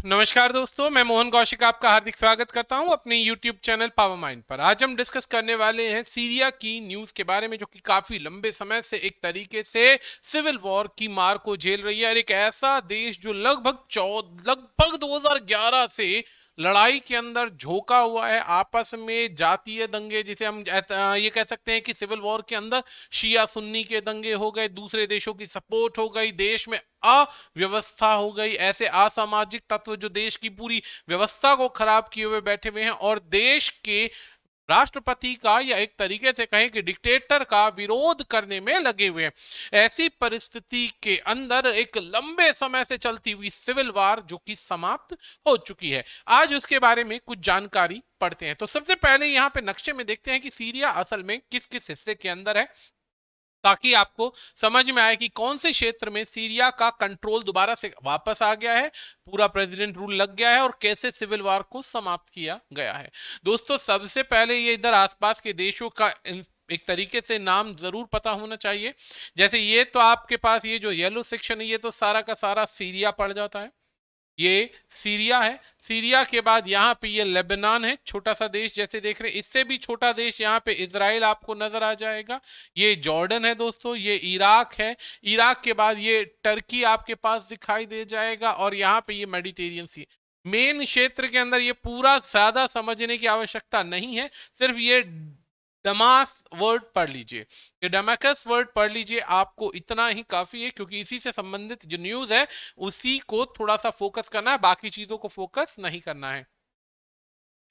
नमस्कार दोस्तों, मैं मोहन कौशिक आपका हार्दिक स्वागत करता हूं अपने YouTube चैनल पावर माइंड पर। आज हम डिस्कस करने वाले हैं सीरिया की न्यूज़ के बारे में, जो कि काफ़ी लंबे समय से एक तरीके से सिविल वॉर की मार को झेल रही है। और एक ऐसा देश जो लगभग 2011 से लड़ाई के अंदर झोंका हुआ है, आपस में जातीय दंगे, जिसे हम ये कह सकते हैं कि सिविल वॉर के अंदर शिया सुन्नी के दंगे हो गए, दूसरे देशों की सपोर्ट हो गई, देश में अव्यवस्था हो गई, ऐसे असामाजिक तत्व जो देश की पूरी व्यवस्था को खराब किए हुए बैठे हुए हैं और देश के राष्ट्रपति का, या एक तरीके से कहें कि डिक्टेटर का विरोध करने में लगे हुए हैं। ऐसी परिस्थिति के अंदर एक लंबे समय से चलती हुई सिविल वार जो कि समाप्त हो चुकी है, आज उसके बारे में कुछ जानकारी पढ़ते हैं। तो सबसे पहले यहाँ पे नक्शे में देखते हैं कि सीरिया असल में किस किस हिस्से के अंदर है, ताकि आपको समझ में आए कि कौन से क्षेत्र में सीरिया का कंट्रोल दोबारा से वापस आ गया है, पूरा प्रेसिडेंट रूल लग गया है और कैसे सिविल वार को समाप्त किया गया है। दोस्तों, सबसे पहले ये इधर आसपास के देशों का एक तरीके से नाम जरूर पता होना चाहिए। जैसे ये तो आपके पास ये जो येलो सेक्शन है, ये तो सारा का सारा सीरिया पड़ जाता है। ये सीरिया है। सीरिया के बाद यहाँ पे ये लेबनान है, छोटा सा देश जैसे देख रहे हैं। इससे भी छोटा देश यहाँ पे इजराइल आपको नजर आ जाएगा। ये जॉर्डन है दोस्तों, ये इराक है। इराक के बाद ये टर्की आपके पास दिखाई दे जाएगा और यहाँ पे ये मेडिटेरियन सी। मेन क्षेत्र के अंदर ये पूरा ज्यादा समझने की आवश्यकता नहीं है, सिर्फ ये डमास वर्ड पढ़ लीजिए, ये डमाकस वर्ड पढ़ लीजिए, आपको इतना ही काफी है, क्योंकि इसी से संबंधित जो न्यूज है उसी को थोड़ा सा फोकस करना है, बाकी चीजों को फोकस नहीं करना है।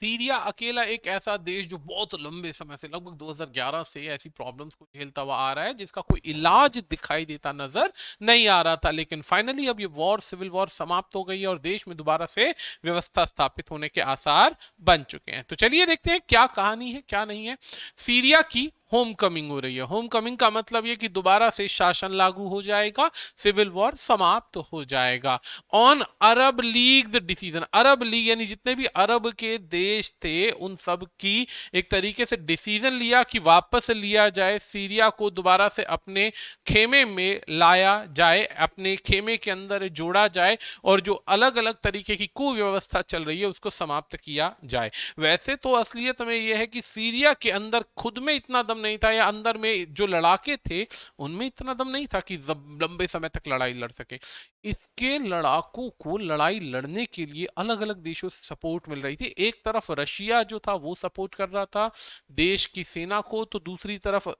सीरिया अकेला एक ऐसा देश जो बहुत लंबे समय से, लगभग 2011 से ऐसी प्रॉब्लम्स को झेलता हुआ आ रहा है, जिसका कोई इलाज दिखाई देता नजर नहीं आ रहा था। लेकिन फाइनली अब ये वॉर, सिविल वॉर समाप्त हो गई है और देश में दोबारा से व्यवस्था स्थापित होने के आसार बन चुके हैं। तो चलिए देखते हैं क्या कहानी है, क्या नहीं है। सीरिया की होम कमिंग हो रही है। होम कमिंग का मतलब ये कि दोबारा से शासन लागू हो जाएगा, सिविल वॉर समाप्त हो जाएगा। On Arab league decision, Arab league यानी जितने भी अरब के देश थे उन सब की एक तरीके से डिसीजन लिया कि वापस लिया जाए, सीरिया को दोबारा से अपने खेमे में लाया जाए, अपने खेमे के अंदर जोड़ा जाए और जो अलग अलग तरीके की कुव्यवस्था चल रही है उसको समाप्त किया जाए। वैसे तो असलियत में यह है कि सीरिया के अंदर खुद में इतना दम नहीं था, या अंदर में जो लड़ाके थे उनमें इतना दम नहीं था कि लंबे समय तक लड़ाई लड़ सके। इसके लड़ाकों को लड़ाई लड़ने के लिए अलग अलग देशों से सपोर्ट मिल रही थी। एक तरफ रशिया जो था वो सपोर्ट कर रहा था देश की सेना को, तो दूसरी तरफ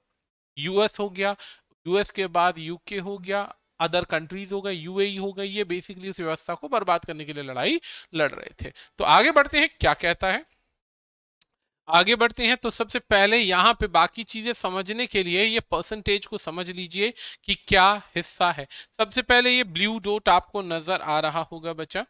यूएस हो गया, यूएस के बाद यूके हो गया, अदर कंट्रीज हो गए, यूएई हो गई, ये बेसिकली उस व्यवस्था को बर्बाद करने के लिए लड़ाई लड़ रहे थे। तो आगे बढ़ते हैं, क्या कहता है। आगे बढ़ते हैं तो सबसे पहले यहाँ पे बाकी चीजें समझने के लिए ये परसेंटेज को समझ लीजिए कि क्या हिस्सा है। सबसे पहले ये ब्लू डॉट आपको नजर आ रहा होगा बच्चा,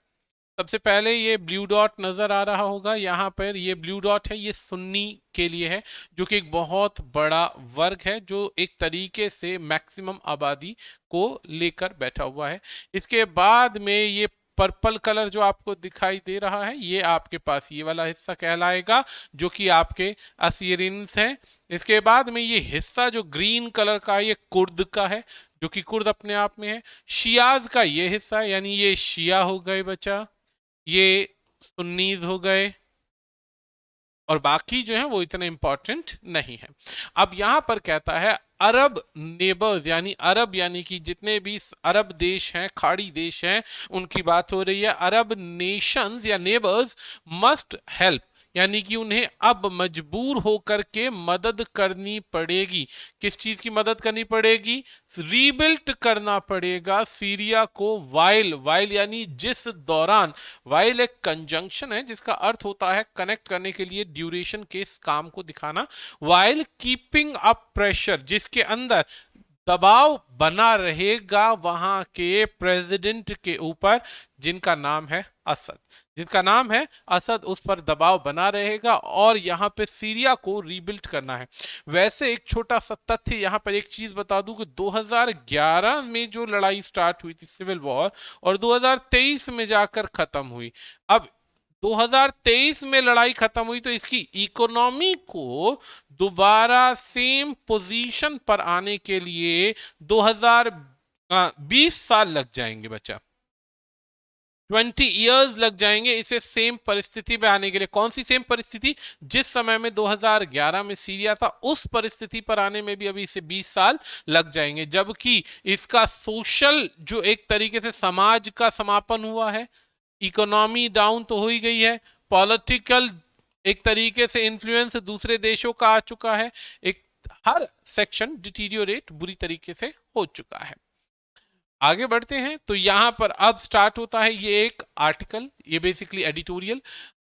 सबसे पहले ये ब्लू डॉट नजर आ रहा होगा। यहाँ पर ये ब्लू डॉट है, ये सुन्नी के लिए है, जो कि एक बहुत बड़ा वर्ग है जो एक तरीके से मैक्सिमम आबादी को लेकर बैठा हुआ है। इसके बाद में ये पर्पल कलर जो आपको दिखाई दे रहा है, ये आपके पास ये वाला हिस्सा कहलाएगा, जो कि आपके असीरियंस हैं। इसके बाद में ये हिस्सा जो ग्रीन कलर का, ये कुर्द का है, जो कि कुर्द अपने आप में है। शियाज का ये हिस्सा है, यानी ये शिया हो गए बच्चा, ये सुन्नीज हो गए, और बाकी जो है वो इतने इंपॉर्टेंट नहीं है। अब यहां पर कहता है अरब नेबर्स, यानी अरब यानी कि जितने भी अरब देश हैं, खाड़ी देश हैं, उनकी बात हो रही है। अरब नेशंस या नेबर्स मस्ट हेल्प, यानी कि उन्हें अब मजबूर होकर के मदद करनी पड़ेगी। किस चीज की मदद करनी पड़ेगी? रीबिल्ट करना पड़ेगा सीरिया को। वाइल, वाइल यानी जिस दौरान, वाइल एक कंजंक्शन है जिसका अर्थ होता है कनेक्ट करने के लिए, ड्यूरेशन के इस काम को दिखाना। वाइल कीपिंग अप प्रेशर, जिसके अंदर दबाव बना रहेगा वहां के प्रेसिडेंट के ऊपर, जिनका नाम है असद, जिनका नाम है असद, उस पर दबाव बना रहेगा और यहाँ पे सीरिया को रीबिल्ड करना है। वैसे एक छोटा सा तथ्य यहाँ पर एक चीज बता दूं कि 2011 में जो लड़ाई स्टार्ट हुई थी सिविल वॉर, और 2023 में जाकर खत्म हुई। अब 2023 में लड़ाई खत्म हुई तो इसकी इकोनॉमी को दोबारा सेम पोजीशन पर आने के लिए 2020 साल लग जाएंगे बच्चा। 20 ईयर्स लग जाएंगे इसे सेम परिस्थिति पे आने के लिए। कौन सी सेम परिस्थिति? जिस समय में 2011 में सीरिया था उस परिस्थिति पर आने में भी अभी इसे 20 साल लग जाएंगे, जबकि इसका सोशल जो एक तरीके से समाज का समापन हुआ है, इकोनॉमी डाउन तो हो ही गई है, पॉलिटिकल एक तरीके से इन्फ्लुएंस दूसरे देशों का आ चुका है, एक हर सेक्शन डिटीरियोरेट बुरी तरीके से हो चुका है। आगे बढ़ते हैं तो यहां पर अब स्टार्ट होता है ये एक आर्टिकल, ये बेसिकली एडिटोरियल।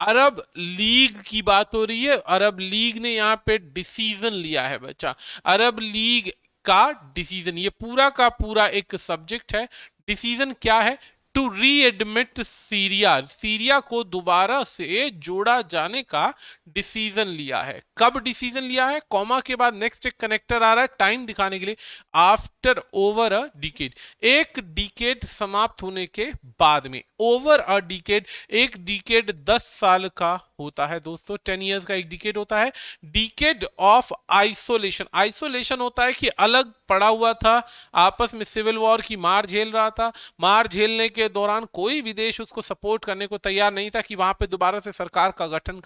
अरब लीग की बात हो रही है। अरब लीग ने यहाँ पे डिसीजन लिया है बच्चा। अरब लीग का डिसीजन, ये पूरा का पूरा एक सब्जेक्ट है। डिसीजन क्या है? टू रीएडमिट सीरिया, सीरिया को दोबारा से जोड़ा जाने का डिसीजन लिया है। कब डिसीजन लिया है? कॉमा के बाद नेक्स्ट एक कनेक्टर आ रहा है टाइम दिखाने के लिए। आफ्टर ओवर अ डिकेड, एक डिकेड समाप्त होने के बाद में। ओवर अ डिकेड, एक डिकेड 10 साल का होता है दोस्तों, 10 ईयर्स का एक डिकेड होता है। डिकेड ऑफ आइसोलेशन, आइसोलेशन होता है कि अलग पड़ा हुआ था, आपस में सिविल वॉर की मार झेल रहा था। मार झेलने के दौरान कोई भी देश उसको सपोर्ट करने को तैयार नहीं था कि वहां पे दोबारा से सरकार का गठन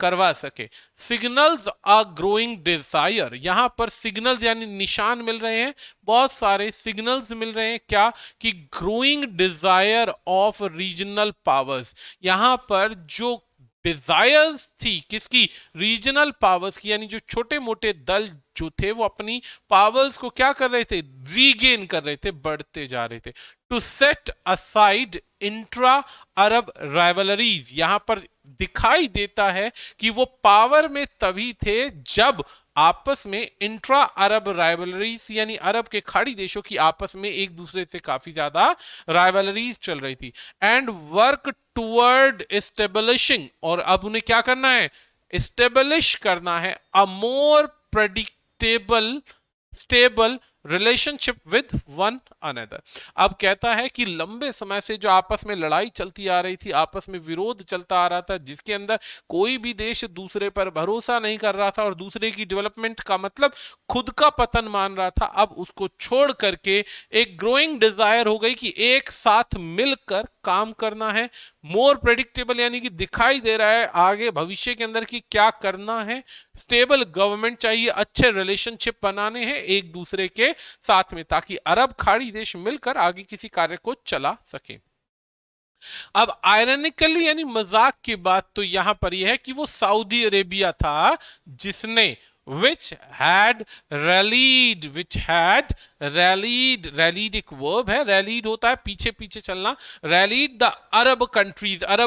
करवा सके। सिग्नल्स आर ग्रोइंग डिजायर, यहां पर सिग्नल्स यानी निशान मिल रहे हैं, बहुत सारे सिग्नल्स मिल रहे हैं। क्या? कि growing desire of regional powers, यहां पर जो डिजायर्स थी किसकी? रीजनल पावर्स की, यानी जो छोटे मोटे दल जो थे वो अपनी पावर्स को क्या कर रहे थे? रीगेन कर रहे थे, बढ़ते जा रहे थे। To set aside intra Arab rivalries, यहां पर दिखाई देता है कि वो पावर में तभी थे जब आपस में इंट्रा अरब राइवलरीज यानी अरब के खाड़ी देशों की आपस में एक दूसरे से काफी ज्यादा राइवलरीज चल रही थी। एंड वर्क टुवर्ड एस्टेब्लिशिंग, और अब उन्हें क्या करना है? एस्टेब्लिश करना है a more predictable stable relationship with one another. अब कहता है कि लंबे समय से जो आपस में लड़ाई चलती आ रही थी, आपस में विरोध चलता आ रहा था, जिसके अंदर कोई भी देश दूसरे पर भरोसा नहीं कर रहा था और दूसरे की डेवलपमेंट का मतलब खुद का पतन मान रहा था, अब उसको छोड़ करके एक ग्रोइंग डिजायर हो गई कि एक साथ मिलकर काम करना है। मोर प्रेडिक्टेबल यानी कि दिखाई दे रहा है आगे भविष्य के अंदर कि क्या करना है। स्टेबल गवर्नमेंट चाहिए, अच्छे रिलेशनशिप बनाने हैं एक दूसरे के साथ में, ताकि अरब खाड़ी देश मिलकर आगे किसी कार्य को चला सके। अब आयरनिकली यानी मजाक की बात तो यहां पर यह है कि वो सऊदी अरेबिया था जिसने which had rallied एक वर्ब है, rallied होता है पीछे पीछे चलना, rallied द अरब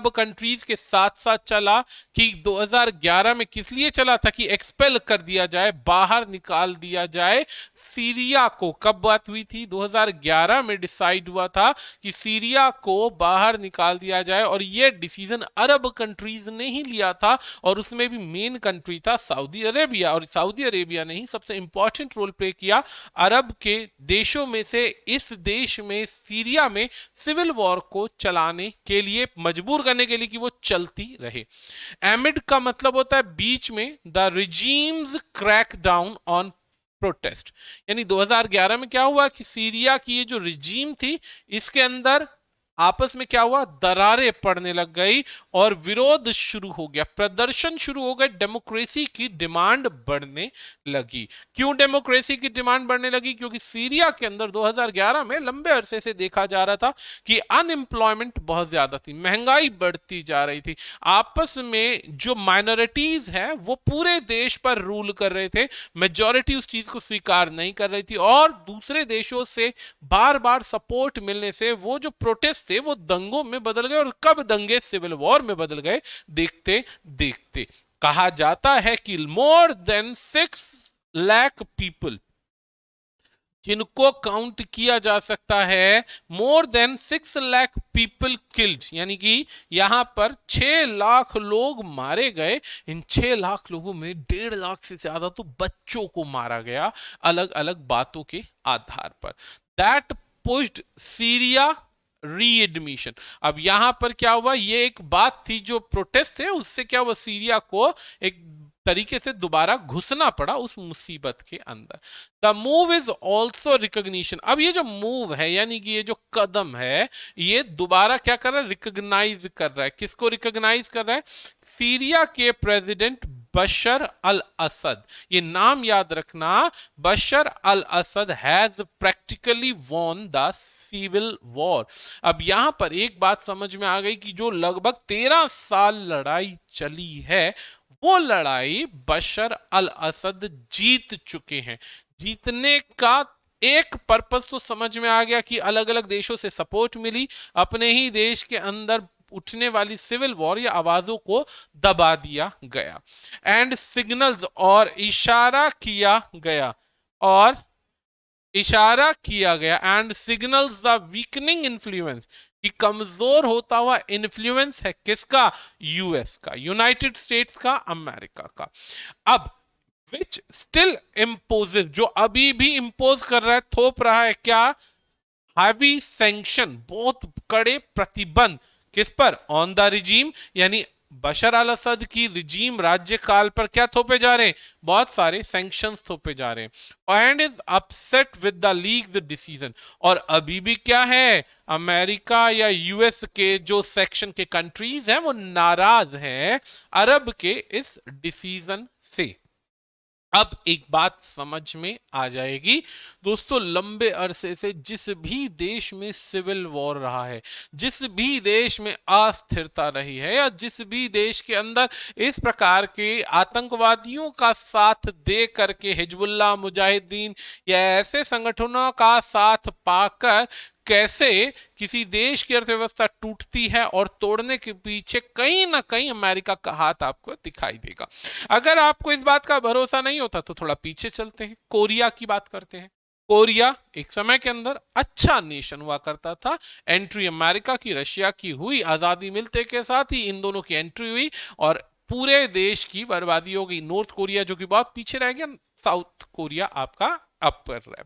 कंट्रीज के साथ साथ चला। कि 2011 में किस लिए चला था? कि एक्सपेल कर दिया जाए, बाहर निकाल दिया जाए सीरिया को। कब बात हुई थी? 2011 में डिसाइड हुआ था कि सीरिया को बाहर निकाल दिया जाए, और यह डिसीजन अरब कंट्रीज ने ही लिया था, और उसमें भी मेन कंट्री था सऊदी अरेबिया। और सऊदी अरेबिया ने ही सबसे इंपॉर्टेंट रोल प्ले किया अरब के देशों में से इस देश में सीरिया में सिविल वॉर को चलाने के लिए, मजबूर करने के लिए कि वो चलती रहे। एमिड का मतलब होता है बीच में, the regimes crack down on protest, यानी 2011 में क्या हुआ कि सीरिया की ये जो रिजीम थी इसके अंदर आपस में क्या हुआ? दरारें पड़ने लग गई और विरोध शुरू हो गया, प्रदर्शन शुरू हो गए, डेमोक्रेसी की डिमांड बढ़ने लगी। क्यों डेमोक्रेसी की डिमांड बढ़ने लगी? क्योंकि सीरिया के अंदर 2011 में लंबे अरसे से देखा जा रहा था कि अनएम्प्लॉयमेंट बहुत ज्यादा थी, महंगाई बढ़ती जा रही थी, आपस में जो माइनॉरिटीज है वो पूरे देश पर रूल कर रहे थे, मेजॉरिटी उस चीज को स्वीकार नहीं कर रही थी, और दूसरे देशों से बार बार सपोर्ट मिलने से वो जो प्रोटेस्ट थे वो दंगों में बदल गए। और कब दंगे सिविल वॉर में बदल गए? देखते देखते। कहा जाता है कि मोर देन 6 लाख पीपल, जिनको काउंट किया जा सकता है, more than 6 lakh people killed, यानी कि यहां पर 6 लाख लोग मारे गए। इन 6 लाख लोगों में 1.5 लाख से ज्यादा तो बच्चों को मारा गया अलग अलग बातों के आधार पर। That pushed Syria readmission. अब यहां पर क्या हुआ? ये एक बात थी जो प्रोटेस्ट थे, उससे क्या हुआ? सीरिया को एक तरीके से दोबारा घुसना पड़ा उस मुसीबत के अंदर। The move is also recognition. अब ये जो मूव है यानी कि ये जो कदम है ये दोबारा क्या कर रहा है, रिकॉग्नाइज कर रहा है। किसको रिकॉग्नाइज कर रहा है? सीरिया के प्रेसिडेंट बशर अल असद। ये नाम याद रखना, Bashar al Assad has practically won the civil war. अब यहां पर एक बात समझ में आ गई कि जो लगभग 13 साल लड़ाई चली है वो लड़ाई बशर अल असद जीत चुके हैं। जीतने का एक पर्पस तो समझ में आ गया कि अलग अलग देशों से सपोर्ट मिली, अपने ही देश के अंदर उठने वाली सिविल वॉर या आवाजों को दबा दिया गया। एंड सिग्नल्स, और इशारा किया गया and signals the weakening influence, कि कमजोर होता हुआ इन्फ्लुएंस है किसका? यूएस का, यूनाइटेड स्टेट्स का, अमेरिका का। अब विच स्टिल इम्पोजेस, जो अभी भी इम्पोज कर रहा है, थोप रहा है क्या? हैवी सैंक्शन, बहुत कड़े प्रतिबंध। किस पर? ऑन द रिजीम, यानी बशर अल असद की रिजीम राज्यकाल पर क्या थोपे जा रहे हैं? बहुत सारे सैंक्शंस थोपे जा रहे हैं। And is upset with the leagues decision, और अभी भी क्या है? अमेरिका या यूएस के जो सेक्शन के कंट्रीज हैं वो नाराज हैं अरब के इस डिसीजन से। अब एक बात समझ में आ जाएगी दोस्तों, लंबे अरसे से जिस भी देश में सिविल वॉर रहा है, जिस भी देश में अस्थिरता रही है, या जिस भी देश के अंदर इस प्रकार के आतंकवादियों का साथ दे करके हिजबुल्लाह, मुजाहिदीन या ऐसे संगठनों का साथ पाकर कैसे किसी देश की अर्थव्यवस्था टूटती है और तोड़ने के पीछे कहीं ना कहीं अमेरिका का हाथ आपको दिखाई देगा। अगर आपको इस बात का भरोसा नहीं होता तो थोड़ा पीछे चलते हैं, कोरिया की बात करते हैं। कोरिया एक समय के अंदर अच्छा नेशन हुआ करता था। एंट्री अमेरिका की, रशिया की हुई, आजादी मिलते के साथ ही इन दोनों की एंट्री हुई और पूरे देश की बर्बादी हो गई। नॉर्थ कोरिया जो कि बहुत पीछे रह गया, साउथ कोरिया आपका अप कर रहा है।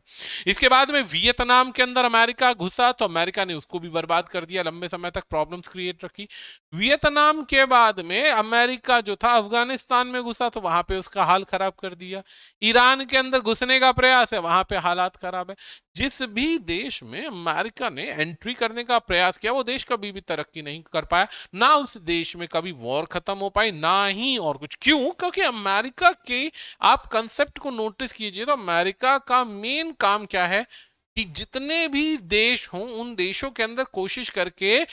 इसके बाद में वियतनाम के अंदर अमेरिका घुसा तो अमेरिका ने उसको भी बर्बाद कर दिया, लंबे समय तक प्रॉब्लम्स क्रिएट रखी। वियतनाम के बाद में अमेरिका जो था अफगानिस्तान में घुसा तो वहां पे उसका हाल खराब कर दिया। ईरान के अंदर घुसने का प्रयास है, वहां पे हालात खराब है। जिस भी देश में अमेरिका ने एंट्री करने का प्रयास किया वो देश कभी भी तरक्की नहीं कर पाया, ना उस देश में कभी वॉर खत्म हो पाई, ना ही और कुछ। क्यों? क्योंकि अमेरिका के आप कंसेप्ट को नोटिस कीजिए तो अमेरिका का मेन काम क्या है कि जितने भी देश हों उन देशों के अंदर कोशिश करके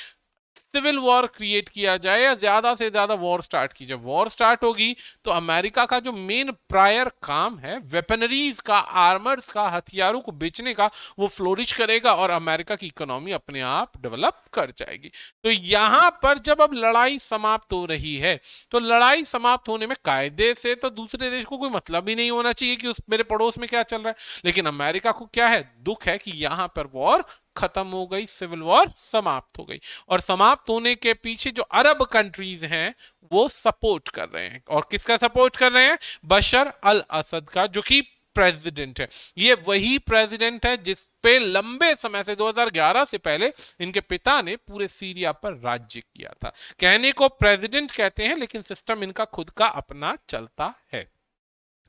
सिविल वॉर क्रिएट किया जाए या ज्यादा से ज्यादा वॉर स्टार्ट की जाए। वॉर स्टार्ट होगी तो अमेरिका का जो मेन प्रायर काम है वेपनरीज का, आर्मर्स का, हथियारों को बेचने का, वो फ्लोरिश करेगा और अमेरिका की इकोनॉमी अपने आप डेवलप कर जाएगी। तो यहां पर जब अब लड़ाई समाप्त हो रही है तो लड़ाई समाप्त होने में कायदे से तो दूसरे देश को कोई मतलब ही नहीं होना चाहिए कि उस मेरे पड़ोस में क्या चल रहा है, लेकिन अमेरिका को क्या है, दुख है कि यहां पर वॉर खत्म हो गई, सिविल वॉर समाप्त हो गई। और समाप्त होने के पीछे जो अरब कंट्रीज हैं वो सपोर्ट कर रहे हैं। और किसका सपोर्ट कर रहे हैं? बशर अल असद का, जो कि प्रेसिडेंट है। ये वही प्रेसिडेंट है जिस पे लंबे समय से 2011 से पहले इनके पिता ने पूरे सीरिया पर राज्य किया था। कहने को प्रेसिडेंट कहते हैं लेकिन सिस्टम इनका खुद का अपना चलता है।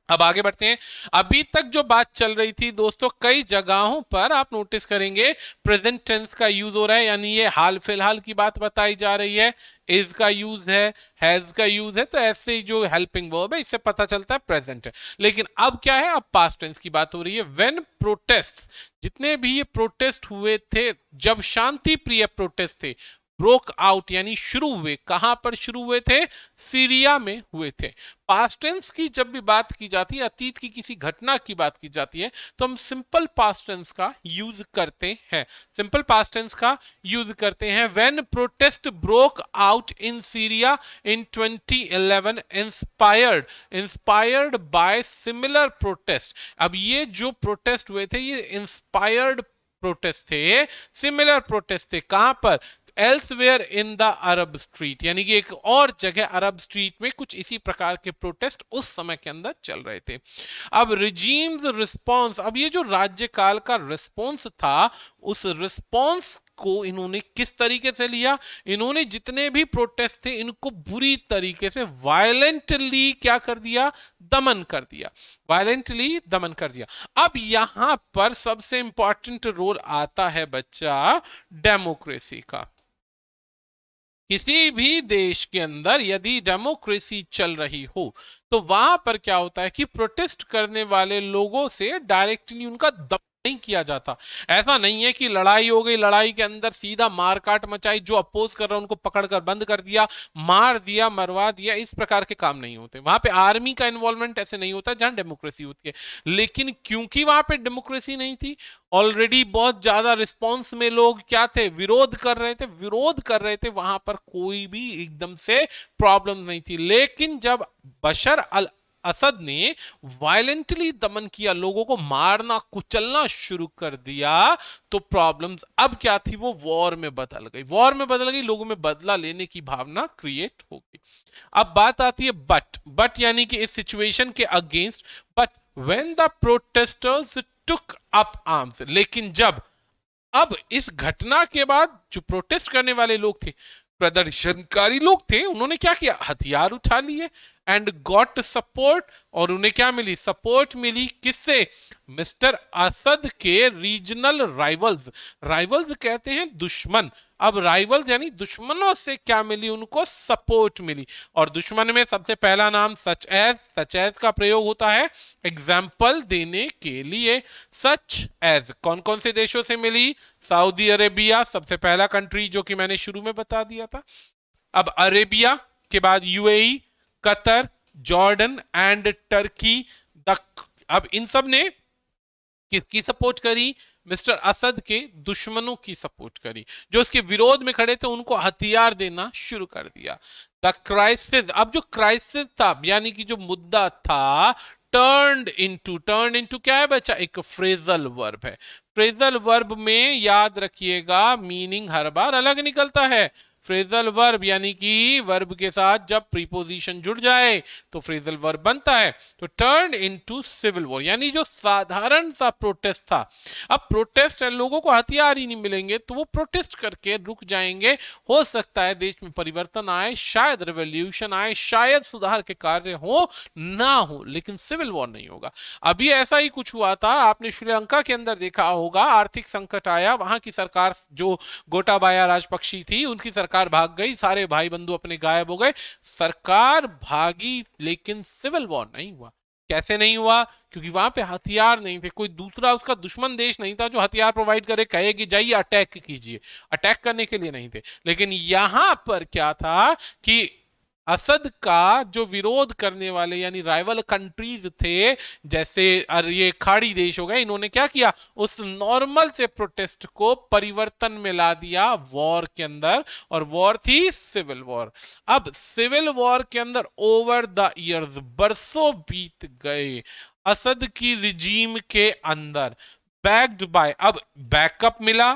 अब आगे बढ़ते हैं। अभी तक जो बात चल रही थी दोस्तों, कई जगहों पर आप नोटिस करेंगे प्रेजेंट टेंस का यूज हो रहा है, यानी ये हाल फिलहाल की बात बताई जा रही है। इज का यूज है, हैज का यूज है, तो ऐसे ही जो हेल्पिंग वर्ब है इससे पता चलता है प्रेजेंट है। लेकिन अब क्या है, अब पास्ट टेंस की बात हो रही है। व्हेन प्रोटेस्ट, जितने भी ये प्रोटेस्ट हुए थे, जब शांति प्रिय प्रोटेस्ट थे, ब्रोक आउट यानी शुरू हुए, कहां पर शुरू हुए थे? सीरिया में हुए थे। पास्ट टेंस की जब भी बात की जाती है, अतीत की किसी घटना की बात की जाती है, तो हम सिंपल पास्ट टेंस का यूज करते हैं। सिंपल पास्ट टेंस का यूज करते हैं। When protest broke out in Syria in 2011 inspired by similar protest. अब ये जो प्रोटेस्ट हुए थे ये इंस्पायर्ड प्रोटेस्ट थे, सिमिलर प्रोटेस्ट थे। कहां पर? Elsewhere in the Arab street, यानी कि एक और जगह अरब स्ट्रीट में कुछ इसी प्रकार के प्रोटेस्ट उस समय के अंदर चल रहे थे। अब रिजीम्स रिस्पॉन्स, अब ये जो राज्यकाल का रिस्पॉन्स था, उस रिस्पॉन्स को इन्होंने किस तरीके से लिया, इन्होंने जितने भी प्रोटेस्ट थे इनको बुरी तरीके से वायलेंटली क्या कर दिया, दमन कर दिया, वायलेंटली दमन कर दिया। अब यहां पर सबसे इंपॉर्टेंट रोल आता है बच्चा डेमोक्रेसी का। किसी भी देश के अंदर यदि डेमोक्रेसी चल रही हो तो वहां पर क्या होता है कि प्रोटेस्ट करने वाले लोगों से डायरेक्टली उनका दमन नहीं किया जाता। ऐसा नहीं है कि लड़ाई हो गई, लड़ाई के अंदर सीधा मारकाट मचाई, जो अपोज कर रहा है उनको पकड़कर बंद कर दिया, मार दिया, मरवा दिया, इस प्रकार के काम नहीं होते। वहां पे आर्मी का इन्वॉल्वमेंट ऐसे नहीं होता जहां डेमोक्रेसी होती है। लेकिन क्योंकि वहां पे डेमोक्रेसी नहीं थी, ऑलरेडी बहुत ज्यादा रिस्पॉन्स में लोग क्या थे, विरोध कर रहे थे, विरोध कर रहे थे, वहां पर कोई भी एकदम से प्रॉब्लम नहीं थी। लेकिन जब बशर अल असद ने वायलेंटली दमन किया, लोगों को मारना कुचलना शुरू कर दिया, तो प्रॉब्लम्स अब क्या थी, वो वॉर में बदल गई, वॉर में बदल गई, लोगों में बदला लेने की भावना क्रिएट हो गई। अब बात आती है बट यानी कि इस सिचुएशन के against, but when the protesters took up arms, लेकिन जब अब इस घटना के बाद जो प्रोटेस्ट करने वाले लोग थे, प्रदर्शनकारी लोग थे, उन्होंने क्या किया, हथियार उठा लिए एंड गॉट सपोर्ट, और उन्हें क्या मिली, सपोर्ट मिली, किससे, मिस्टर असद के रीजनल राइवल्स, राइवल्स कहते हैं दुश्मन, अब राइवल्स यानी दुश्मनों से क्या मिली, उनको सपोर्ट मिली। और दुश्मन में सबसे पहला नाम सच एज का प्रयोग होता है एग्जाम्पल देने के लिए। सच एज कौन कौन से देशों से मिली, सऊदी अरेबिया सबसे पहला कंट्री जो कि मैंने शुरू में बता दिया था। अब अरेबिया के बाद UAE, Qatar, Jordan and Turkey. अब इन सब ने किसकी सपोर्ट करी, मिस्टर असद के दुश्मनों की सपोर्ट करी, जो उसके विरोध में खड़े थे उनको हथियार देना शुरू कर दिया। द क्राइसिस, अब जो क्राइसिस था यानी कि जो मुद्दा था, टर्न इनटू क्या है बच्चा, एक फ्रेजल वर्ब है। फ्रेजल वर्ब में याद रखिएगा मीनिंग हर बार अलग निकलता है। फ्रेजल वर्ब यानी कि वर्ब के साथ जब प्रीपोजिशन जुड़ जाए तो फ्रेजल वर्ब बनता है। तो टर्न इनटू सिविल वॉर, यानी जो साधारण सा प्रोटेस्ट था, अब प्रोटेस्ट है, लोगों को हथियार ही नहीं मिलेंगे तो वो प्रोटेस्ट करके रुक जाएंगे। हो सकता है देश में परिवर्तन आए, शायद रिवॉल्यूशन आए, शायद सुधार के कार्य हो ना हो, लेकिन सिविल वॉर नहीं होगा। अभी ऐसा ही कुछ हुआ था, आपने श्रीलंका के अंदर देखा होगा, आर्थिक संकट आया, वहां की सरकार जो गोटाबाया राजपक्षी थी उनकी सरकार भाग गई, सारे भाई बंधु अपने गायब हो गए, सरकार भागी, लेकिन सिविल वॉर नहीं हुआ। कैसे नहीं हुआ, क्योंकि वहां पे हथियार नहीं थे, कोई दूसरा उसका दुश्मन देश नहीं था जो हथियार प्रोवाइड करे, कहे कि जाइए अटैक कीजिए, अटैक करने के लिए नहीं थे। लेकिन यहां पर क्या था कि असद का जो विरोध करने वाले यानी राइवल कंट्रीज थे, जैसे ये खाड़ी देश हो गए, इन्होंने क्या किया, उस नॉर्मल से प्रोटेस्ट को परिवर्तन में ला दिया वॉर के अंदर, और वॉर थी सिविल वॉर। अब सिविल वॉर के अंदर ओवर द इयर्स, बरसों बीत गए असद की रिजीम के अंदर, बैक्ड बाय, अब बैकअप मिला,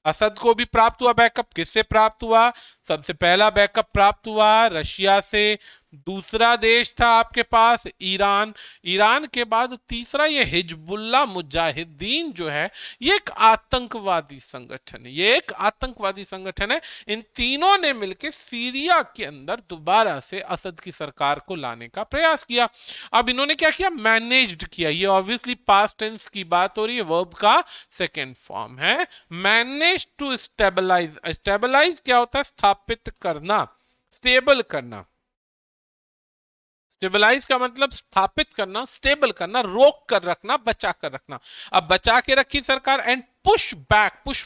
असद को भी प्राप्त हुआ बैकअप। किससे प्राप्त हुआ, सबसे पहला बैकअप प्राप्त हुआ रशिया से, दूसरा देश था आपके पास ईरान, ईरान के बाद तीसरा ये हिजबुल्लाह मुजाहिदीन जो है, ये एक आतंकवादी संगठन है, ये एक आतंकवादी संगठन है। इन तीनों ने मिलकर सीरिया के अंदर दोबारा से असद की सरकार को लाने का प्रयास किया। अब इन्होंने क्या किया, मैनेज्ड किया, ये ऑब्वियसली पास्ट टेंस की बात हो रही है, वर्ब का सेकेंड फॉर्म है। मैनेज टू स्टेबलाइज, स्टेबलाइज क्या होता है, स्थापित करना, स्टेबल करना, स्टेबलाइज का मतलब स्थापित करना, स्टेबल करना, रोक कर रखना, बचा कर रखना। अब बचा के रखी सरकार, एंड पुश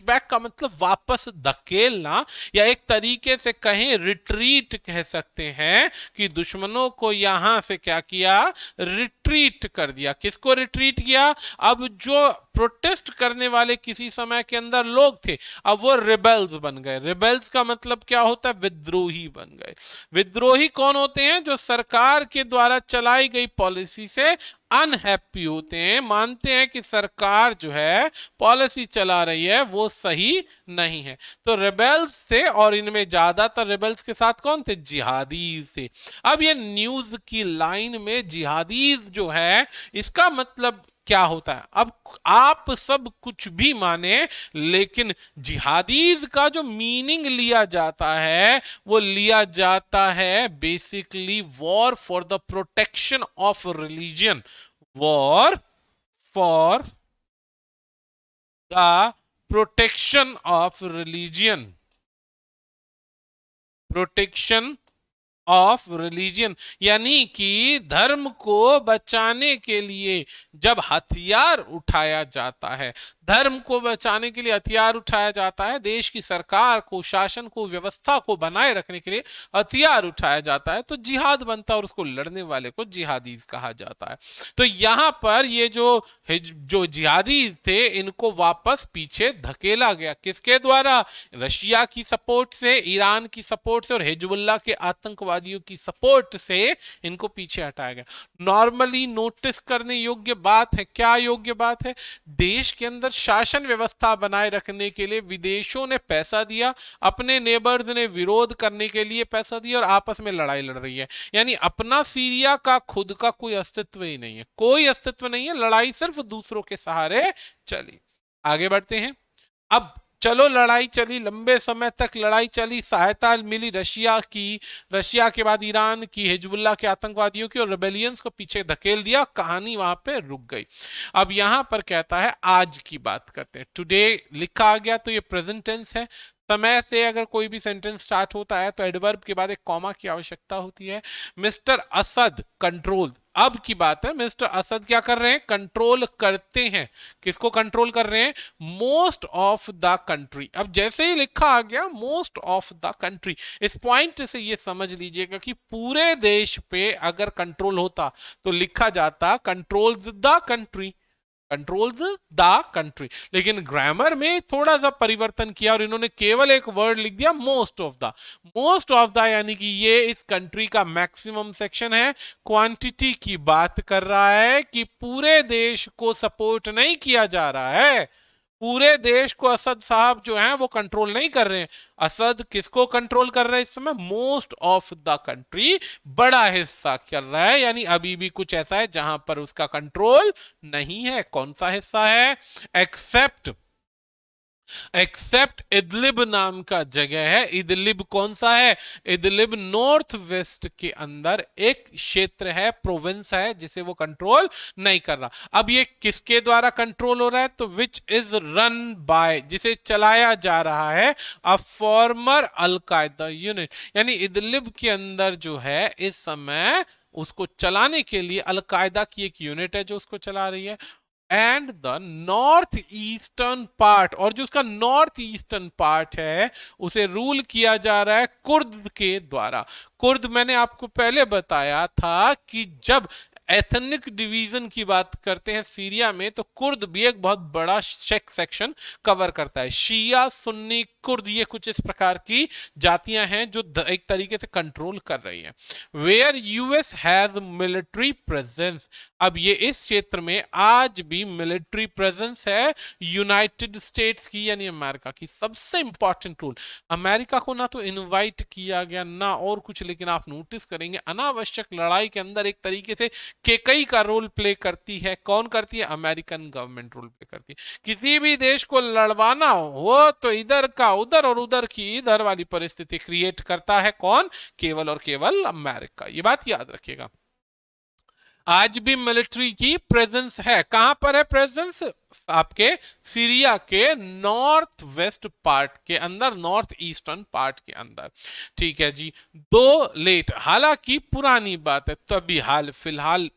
बैक का मतलब वापस धकेलना, या एक तरीके से कहें रिट्रीट कह सकते हैं कि दुश्मनों को यहां से क्या किया, रिट्रीट कर दिया। किसको रिट्रीट किया, अब जो प्रोटेस्ट करने वाले किसी समय के अंदर लोग थे, अब वो रिबेल्स बन गए। रिबेल्स का मतलब क्या होता है, विद्रोही बन गए। विद्रोही कौन होते हैं, जो सरकार के द्वारा चलाई गई पॉलिसी से अनहैप्पी होते हैं, मानते हैं कि सरकार जो है पॉलिसी चला रही है वो सही नहीं है। तो रिबेल्स से, और इनमें ज्यादातर रिबेल्स के साथ कौन थे, जिहादीज से। अब ये न्यूज की लाइन में जिहादीज जो है, इसका मतलब क्या होता है। अब आप सब कुछ भी माने, लेकिन जिहादीज का जो मीनिंग लिया जाता है वो लिया जाता है basically war for the protection of religion, war for the protection of religion, protection of religion, यानी कि धर्म को बचाने के लिए जब हथियार उठाया जाता है, धर्म को बचाने के लिए हथियार उठाया जाता है, देश की सरकार को, शासन को, व्यवस्था को बनाए रखने के लिए हथियार उठाया जाता है, तो जिहाद बनता है और उसको लड़ने वाले को जिहादी कहा जाता है। तो यहां पर ये जो जिहादी थे इनको वापस पीछे धकेला गया, किसके द्वारा? रशिया की सपोर्ट से, ईरान की सपोर्ट से और हिजबुल्लाह के आतंकवादियों की सपोर्ट से इनको पीछे हटाया गया। नॉर्मली नोटिस करने योग्य बात है, क्या योग्य बात है? देश के अंदर शासन व्यवस्था बनाए रखने के लिए विदेशों ने पैसा दिया, अपने नेबर्स ने विरोध करने के लिए पैसा दिया और आपस में लड़ाई लड़ रही है। यानी अपना सीरिया का खुद का कोई अस्तित्व ही नहीं है, कोई अस्तित्व नहीं है, लड़ाई सिर्फ दूसरों के सहारे चली। आगे बढ़ते हैं। अब चलो लड़ाई चली, लंबे समय तक लड़ाई चली, सहायता मिली रशिया की, रशिया के बाद ईरान की, हिजबुल्लाह के आतंकवादियों की, और रेबेलियंस को पीछे धकेल दिया, कहानी वहां पे रुक गई। अब यहां पर कहता है आज की बात करते हैं, टुडे लिखा आ गया तो ये प्रेजेंट टेंस है। समय से अगर कोई भी सेंटेंस स्टार्ट होता है तो एडवर्ब के बाद एक कॉमा की आवश्यकता होती है। मिस्टर असद कंट्रोल, अब की बात है, मिस्टर असद क्या कर रहे हैं? कंट्रोल करते हैं। किसको कंट्रोल कर रहे हैं? Most of the country. अब जैसे ही लिखा आ गया मोस्ट ऑफ द कंट्री, इस पॉइंट से ये समझ लीजिएगा कि पूरे देश पे अगर कंट्रोल होता तो लिखा जाता controls the country, controls the country, लेकिन ग्रामर में थोड़ा सा परिवर्तन किया और इन्होंने केवल एक वर्ड लिख दिया most of the. Most of the यानी कि ये इस कंट्री का मैक्सिमम सेक्शन है, क्वांटिटी की बात कर रहा है कि पूरे देश को सपोर्ट नहीं किया जा रहा है, पूरे देश को असद साहब जो हैं वो कंट्रोल नहीं कर रहे हैं। असद किसको कंट्रोल कर रहे हैं इस समय? मोस्ट ऑफ द कंट्री, बड़ा हिस्सा कर रहा है, यानी अभी भी कुछ ऐसा है जहां पर उसका कंट्रोल नहीं है। कौन सा हिस्सा है? एक्सेप्ट इदलिब नाम का जगह है। इदलिब कौन सा है? इदलिब नॉर्थ वेस्ट के अंदर एक क्षेत्र है, प्रोविंस है, जिसे वो कंट्रोल नहीं कर रहा। अब ये किसके द्वारा कंट्रोल हो रहा है? तो विच इज रन बाय, जिसे चलाया जा रहा है अ फॉर्मर अलकायदा यूनिट, यानी इदलिब के अंदर जो है इस समय उसको चलाने के लिए अलकायदा की एक यूनिट है जो उसको चला रही है। And the north eastern part, और जो उसका नॉर्थ ईस्टर्न पार्ट है उसे रूल किया जा रहा है कुर्द के द्वारा। कुर्द मैंने आपको पहले बताया था कि जब एथनिक डिवीजन की बात करते हैं सीरिया में तो कुर्द भी एक बहुत बड़ा सेक्शन कवर करता है। शिया, सुन्नी, कुर्द, ये कुछ इस प्रकार की जातियां हैं जो एक तरीके से कंट्रोल कर रही हैं। Where US has military presence, अब ये इस क्षेत्र में आज भी मिलिट्री प्रेजेंस है यूनाइटेड स्टेट्स की, यानी अमेरिका की। सबसे इंपॉर्टेंट रूल, अमेरिका को ना तो इनवाइट किया गया ना और कुछ, लेकिन आप नोटिस करेंगे अनावश्यक लड़ाई के अंदर एक तरीके से केकई का रोल प्ले करती है। कौन करती है? अमेरिकन गवर्नमेंट रोल प्ले करती है। किसी भी देश को लड़वाना हो तो इधर का उधर और उधर की इधर वाली परिस्थिति क्रिएट करता है कौन? केवल और केवल अमेरिका। ये बात याद रखिएगा। आज भी मिलिट्री की प्रेजेंस है। कहां पर है प्रेजेंस? आपके सीरिया के नॉर्थ वेस्ट पार्ट के अंदर, नॉर्थ ईस्टर्न पार्ट के अंदर। ठीक है जी। दो लेट, हालांकि पुरानी बात है, तो अभी हाल फिलहाल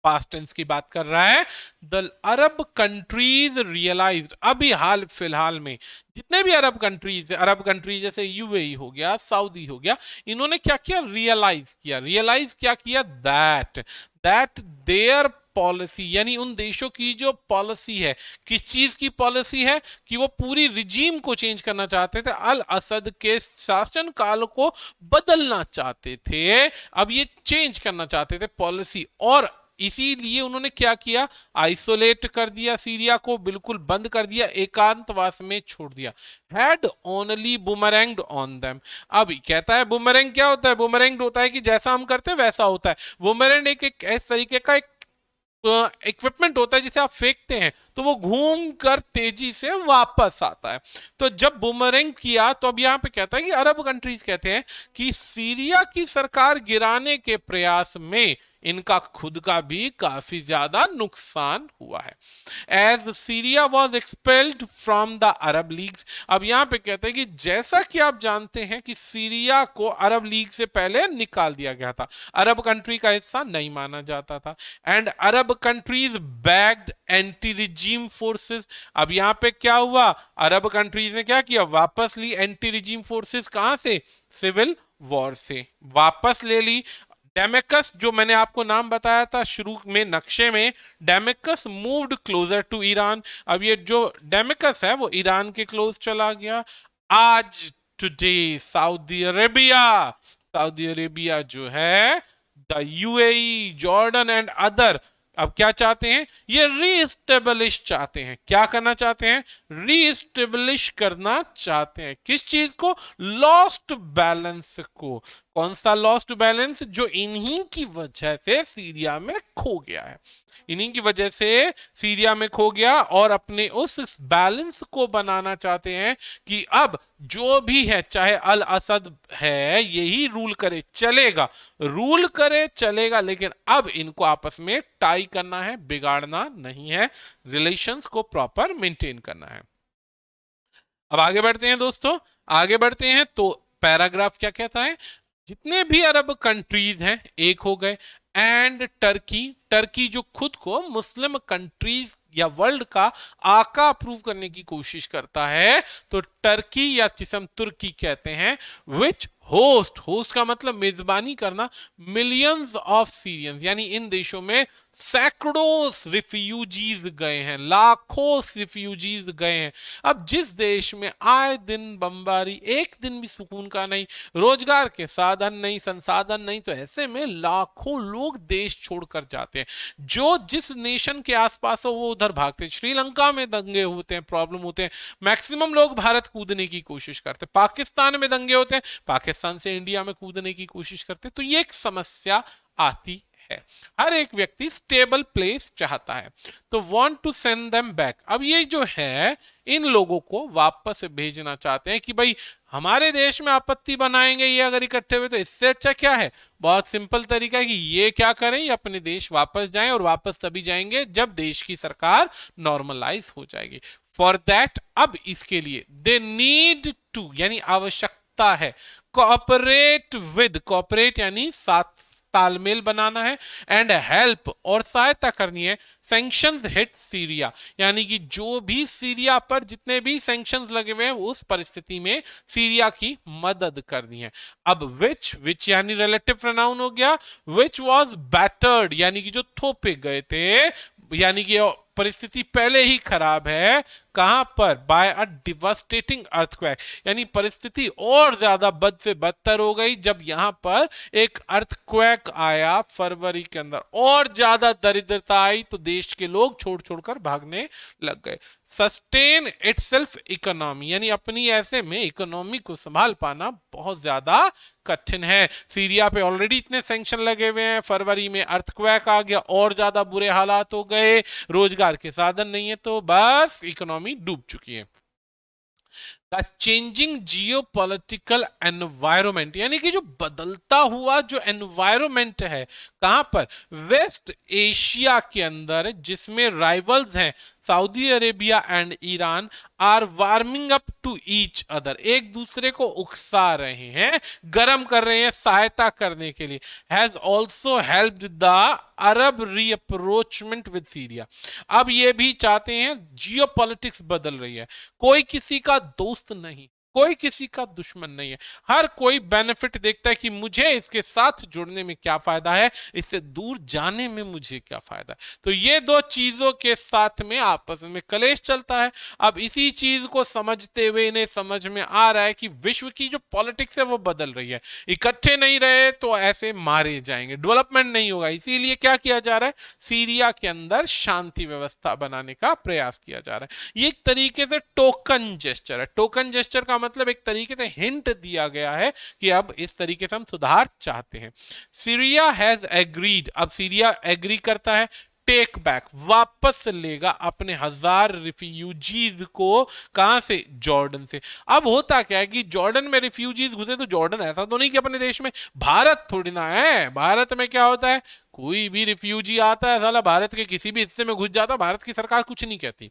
पास्ट टेंस की बात कर रहा है। द अरब कंट्रीज रियलाइज्ड, अभी हाल फिलहाल में जितने भी अरब कंट्रीज, अरब कंट्रीज जैसे यूएई हो गया, सऊदी हो गया, इन्होंने क्या किया? रियलाइज क्या किया? दैट देयर पॉलिसी, यानी उन देशों की जो पॉलिसी है, किस चीज की पॉलिसी है? कि वो पूरी रिजीम को चेंज करना चाहते थे, अल असद के शासन काल को बदलना चाहते थे। अब ये चेंज करना चाहते थे पॉलिसी, और इसीलिए उन्होंने क्या किया? आइसोलेट कर दिया सीरिया को, बिल्कुल बंद कर दिया, एकांतवास में छोड़ दिया। Had only boomeranged on them. अब कहता है बुमरैंग क्या होता है? बुमरैंग होता है कि जैसा हम करते हैं वैसा होता है। बुमरैंग एक इस तरीके का एक इक्विपमेंट होता है जिसे आप फेंकते हैं तो वो घूम कर तेजी से वापस आता है। तो जब बूमरैंग किया तो अब यहां पे कहता है कि अरब कंट्रीज कहते हैं कि सीरिया की सरकार गिराने के प्रयास में इनका खुद का भी काफी ज्यादा नुकसान हुआ है। As Syria was expelled from the Arab leagues, अब यहां पे कहते हैं कि जैसा कि आप जानते हैं कि सीरिया को अरब लीग से पहले निकाल दिया गया था, अरब कंट्री का हिस्सा नहीं माना जाता था। And Arab countries backed anti regime forces, अब यहां पे क्या हुआ, अरब कंट्रीज ने क्या किया, वापस ली एंटी रिजीम फोर्सेस, कहां से, सिविल वॉर से वापस ले ली। डेमेकस, जो मैंने आपको नाम बताया था शुरू में नक्शे में, डेमेकस मूव्ड क्लोजर टू ईरान, अब ये जो डेमेकस है वो ईरान के क्लोज चला गया। आज टुडे सऊदी अरेबिया जो है, the UAE, Jordan and other, अब क्या चाहते हैं, ये रीस्टेब्लिश चाहते हैं, क्या करना चाहते हैं, रीस्टेब्लिश करना चाहते हैं, किस चीज को, लॉस्ट बैलेंस को। कौन सा लॉस्ट बैलेंस, जो इन्हीं की वजह से सीरिया में खो गया है, इन्हीं की वजह से सीरिया में खो गया, और अपने उस बैलेंस को बनाना चाहते हैं कि अब जो भी है, चाहे अल असद है यही रूल करे चलेगा, रूल करे चलेगा, लेकिन अब इनको आपस में टाई करना है, बिगाड़ना नहीं है, रिलेशंस को प्रॉपर मेंटेन करना है। अब आगे बढ़ते हैं दोस्तों, आगे बढ़ते हैं तो पैराग्राफ क्या कहता है, जितने भी अरब कंट्रीज हैं एक हो गए, एंड टर्की, टर्की जो खुद को मुस्लिम कंट्रीज या वर्ल्ड का आका अप्रूव करने की कोशिश करता है, तो टर्की या जिसे हम तुर्की कहते हैं, विच होस्ट, होस्ट का मतलब मेजबानी करना, मिलियंस ऑफ सीरियंस, यानी इन देशों में सैकड़ों रिफ्यूजीज गए हैं, लाखों रिफ्यूजीज गए हैं। अब जिस देश में आए दिन बमबारी, एक दिन भी सुकून का नहीं, रोजगार के साधन नहीं, संसाधन नहीं, तो ऐसे में लाखों लोग देश छोड़कर जाते हैं। जो जिस नेशन के आसपास हो वो उधर भागते हैं। श्रीलंका में दंगे होते हैं, प्रॉब्लम होते हैं, मैक्सिमम लोग भारत कूदने की कोशिश करते हैं। पाकिस्तान में दंगे होते हैं, पाकिस्तान से इंडिया में कूदने की कोशिश करते हैं। तो ये एक समस्या आती है, हर एक व्यक्ति स्टेबल प्लेस चाहता है, तो want to send them back. अब ये जो है इन लोगों को वापस भेजना चाहते हैं कि भाई हमारे देश में आपत्ति बनाएंगे ये अगर इकट्ठे हुए, तो इससे अच्छा क्या है, बहुत सिंपल तरीका है कि ये क्या करें, ये अपने देश वापस जाएं, और वापस तभी जाएंगे जब देश की सरकार नॉर्मलाइज हो जाएगी। फॉर दैट, अब इसके लिए दे नीड टू, यानी आवश्यकता है, कोऑपरेट विद, कोऑपरेट यानी साथ तालमेल बनाना है, एंड हेल्प, और सहायता करनी है, सैंक्शंस हिट सीरिया, यानी कि जो भी सीरिया पर जितने भी सैंक्शंस लगे हुए हैं उस परिस्थिति में सीरिया की मदद करनी है। अब विच यानी रिलेटिव प्रोनाउन हो गया, विच वाज बैटर्ड, यानी कि जो थोपे गए थे, यानी कि परिस्थिति पहले ही खराब है, कहां पर, बाय अ डिवास्टेटिंग अर्थक्वेक, यानी परिस्थिति और ज्यादा बद से बदतर हो गई जब यहां पर एक अर्थक्वेक आया फरवरी के अंदर, और ज्यादा दरिद्रता आई तो देश के लोग छोड़ छोड़कर भागने लग गए। सस्टेन इटसेल्फ इकोनॉमी, यानी अपनी ऐसे में इकोनॉमी को संभाल पाना बहुत ज्यादा कठिन है। सीरिया पे ऑलरेडी इतने सैंक्शन लगे हुए हैं, फरवरी में अर्थक्वेक आ गया, और ज्यादा बुरे हालात हो गए, रोजगार के साधन नहीं है, तो बस इकोनॉमी डूब चुकी है। द चेंजिंग जियोपॉलिटिकल एनवायरमेंट, यानी कि जो बदलता हुआ जो एनवायरमेंट है, कहां पर, वेस्ट एशिया के अंदर, जिसमें राइवल्स हैं Saudi Arabia and Iran, are warming up to each other, एक दूसरे को उकसा रहे हैं, गर्म कर रहे हैं सहायता करने के लिए, has also helped the Arab rapprochement with Syria. अब ये भी चाहते हैं, जियोपॉलिटिक्स बदल रही है, कोई किसी का दोस्त नहीं, कोई किसी का दुश्मन नहीं है, हर कोई बेनिफिट देखता है कि मुझे इसके साथ जुड़ने में क्या फायदा है, इससे दूर जाने में मुझे क्या फायदा है। तो ये दो चीजों के साथ में आपस में कलेश चलता है। अब इसी चीज को समझते हुए इन्हें समझ में आ रहा है कि विश्व की जो पॉलिटिक्स है वो बदल रही है, इकट्ठे नहीं रहे तो ऐसे मारे जाएंगे, डेवलपमेंट नहीं होगा। इसीलिए क्या किया जा रहा है, सीरिया के अंदर शांति व्यवस्था बनाने का प्रयास किया जा रहा है। ये एक तरीके से टोकन जेस्चर है। टोकन जेस्चर का मतलब एक तरीके से हिंट दिया गया है कि अब इस तरीके से हम सुधार चाहते हैं। सीरिया हैज एग्रीड, अब सीरिया एग्री करता है, टेक बैक, वापस लेगा अपने 1000 रिफ्यूजीज को। कहां से? जॉर्डन से। अब होता क्या है कि जॉर्डन में रिफ्यूजीज घुसे तो जॉर्डन ऐसा तो नहीं कि अपने देश में, भारत थोड़ी ना है। भारत में क्या होता है, कोई भी रिफ्यूजी आता है साला भारत के किसी भी हिस्से में घुस जाता, भारत की सरकार कुछ नहीं कहती।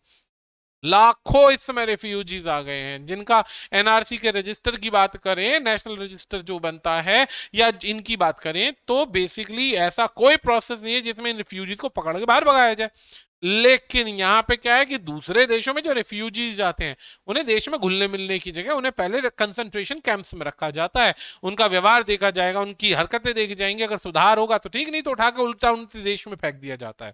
लाखों इस समय रेफ्यूजीज आ गए हैं, जिनका एनआरसी के रजिस्टर की बात करें, नेशनल रजिस्टर जो बनता है, या इनकी बात करें, तो बेसिकली ऐसा कोई प्रोसेस नहीं है जिसमें इन रिफ्यूजीज को पकड़ के बाहर भगाया जाए। लेकिन यहाँ पे क्या है कि दूसरे देशों में जो रेफ्यूजीज जाते हैं, उन्हें देश में घुलने मिलने की जगह उन्हें पहले कंसंट्रेशन कैंप्स में रखा जाता है। उनका व्यवहार देखा जाएगा, उनकी हरकतें देखी जाएंगी, अगर सुधार होगा तो ठीक, नहीं तो उठा के उल्टा उनके देश में फेंक दिया जाता है।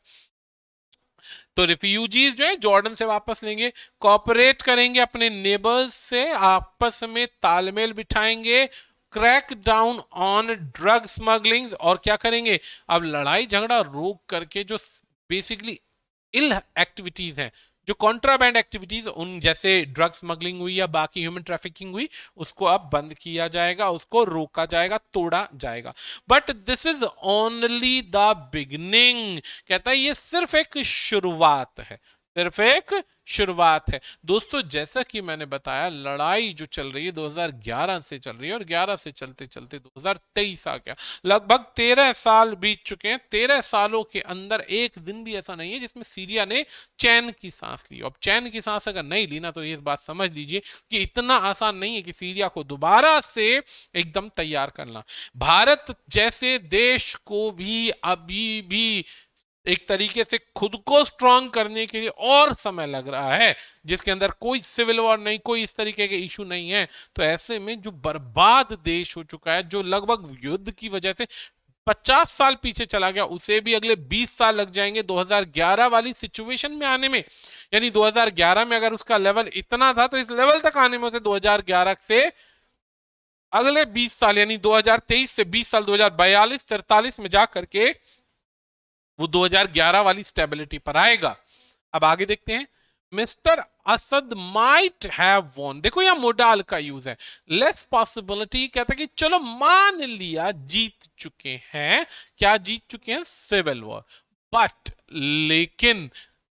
तो रिफ्यूजीज जो है जॉर्डन से वापस लेंगे, कॉपरेट करेंगे अपने नेबर्स से, आपस में तालमेल बिठाएंगे, crack down on drug smuggling, और क्या करेंगे, अब लड़ाई झगड़ा रोक करके जो बेसिकली इल एक्टिविटीज हैं, जो कॉन्ट्राबैंड एक्टिविटीज, उन जैसे ड्रग स्मगलिंग हुई या बाकी ह्यूमन ट्रैफिकिंग हुई, उसको अब बंद किया जाएगा, उसको रोका जाएगा, तोड़ा जाएगा। But this is only the beginning. कहता है ये सिर्फ एक शुरुआत है, सिर्फ एक शुरुआत है। दोस्तों जैसा कि मैंने बताया, लड़ाई जो चल रही है 2011 से चल रही है, और 11 से चलते चलते 2023 आ गया। लगभग 13 साल बीत चुके हैं। 13 सालों के अंदर एक दिन भी ऐसा नहीं है जिसमें सीरिया ने चैन की सांस ली। अब चैन की सांस अगर नहीं ली ना, तो ये बात समझ लीजिए कि इतना आसान नहीं है कि सीरिया को दोबारा से एकदम तैयार करना। भारत जैसे देश को भी अभी भी एक तरीके से खुद को स्ट्रांग करने के लिए और समय लग रहा है, जिसके अंदर कोई सिविल वॉर नहीं, कोई इस तरीके के इशू नहीं है। तो ऐसे में जो बर्बाद देश हो चुका है, जो लगभग युद्ध की वजह से 50 साल पीछे चला गया, उसे भी अगले 20 साल लग जाएंगे 2011 वाली सिचुएशन में आने में। यानी 2011 में अगर उसका लेवल इतना था, तो इस लेवल तक आने में उसे 2011 से अगले 20 साल, यानी 2023 से 20 साल, 2042-43 में जा करके वो 2011 वाली स्टेबिलिटी पर आएगा। अब आगे देखते हैं। Mister Asad might have von, देखो यहां मोडाल का यूज है, लेस पॉसिबिलिटी। कहता है कि चलो मान लिया जीत चुके हैं, क्या जीत चुके हैं? Civil war. बट लेकिन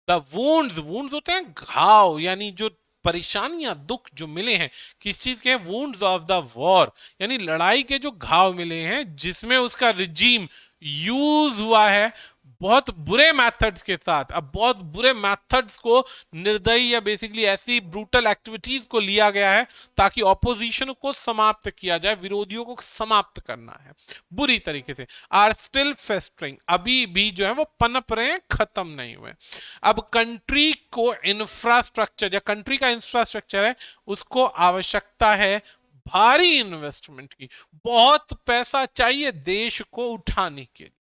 द वुंड्स, वुंड्स होते हैं घाव, यानी जो परेशानियां, दुख जो मिले हैं, किस चीज के? वुंड्स ऑफ द वॉर, यानी लड़ाई के जो घाव मिले हैं, जिसमें उसका रिजीम यूज हुआ है बहुत बुरे मेथड्स के साथ। अब बहुत बुरे मेथड्स को, निर्दयी या बेसिकली ऐसी ब्रूटल एक्टिविटीज को लिया गया है ताकि ऑपोजिशन को समाप्त किया जाए, विरोधियों को समाप्त करना है बुरी तरीके से। आर स्टिल फेस्टरिंग, अभी भी जो है वो पनप रहे हैं, खत्म नहीं हुए। अब कंट्री को इंफ्रास्ट्रक्चर, या कंट्री का इंफ्रास्ट्रक्चर है, उसको आवश्यकता है भारी इन्वेस्टमेंट की, बहुत पैसा चाहिए देश को उठाने के लिए।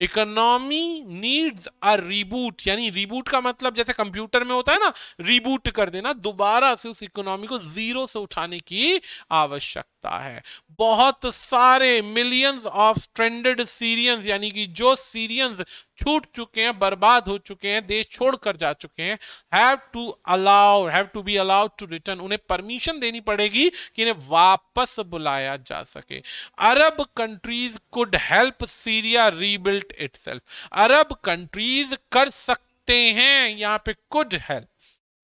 इकोनॉमी नीड्स अ रीबूट, यानी रीबूट का मतलब जैसे कंप्यूटर में होता है ना, रीबूट कर देना, दोबारा से उस इकोनॉमी को जीरो से उठाने की आवश्यकता है। बहुत सारे मिलियंस ऑफ स्ट्रेंडेड सीरियंस, यानी कि जो सीरियंस छूट चुके हैं, बर्बाद हो चुके हैं, देश छोड़कर जा चुके हैं, have to be allowed to return, उन्हें परमिशन देनी पड़ेगी कि इन्हें वापस बुलाया जा सके। Arab countries could help Syria rebuild itself, Arab countries कर सकते हैं, यहां पे कुड हेल्प,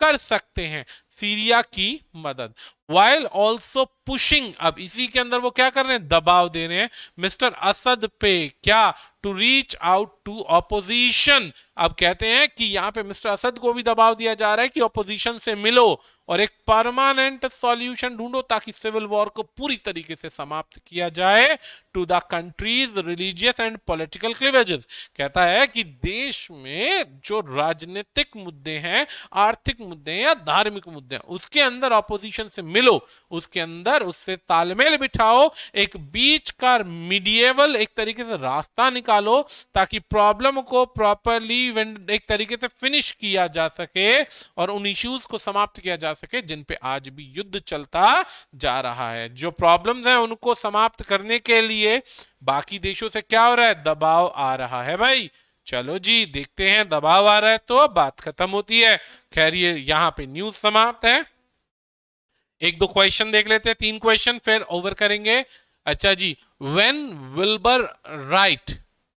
कर सकते हैं सीरिया की मदद, वाइल ऑल्सो पुशिंग, अब इसी के अंदर वो क्या कर रहे हैं? दबाव दे रहे हैं मिस्टर असद पे, क्या? To reach out to opposition. अब कहते हैं कि यहां पे मिस्टर असद को भी दबाव दिया जा रहा है कि ऑपोजिशन से मिलो और एक परमानेंट सॉल्यूशन ढूंढो ताकि सिविल वॉर को पूरी तरीके से समाप्त किया जाए to the countries religious and political cleavages. कहता है कि देश में जो राजनीतिक मुद्दे हैं, आर्थिक मुद्दे हैं या धार्मिक मुद्दे हैं, उसके अंदर ऑपोजिशन से मिलो, उसके अंदर उससे तालमेल बिठाओ, एक बीच का मीडिएवल एक तरीके से रास्ता निकालो ताकि प्रॉब्लम को प्रॉपरली एक तरीके से फिनिश किया जा सके और उन इश्यूज को समाप्त किया जा सके जिन पे आज भी युद्ध चलता जा रहा है। जो प्रॉब्लम्स हैं उनको समाप्त करने के लिए बाकी देशों से क्या हो रहा है? दबाव आ रहा है भाई। चलो जी देखते हैं, दबाव आ रहा है तो बात खत्म होती है। खैर ये यहां पे न्यूज समाप्त है। एक दो क्वेश्चन देख लेते हैं, 3 क्वेश्चन फिर ओवर करेंगे। अच्छा जी, when Wilbur Wright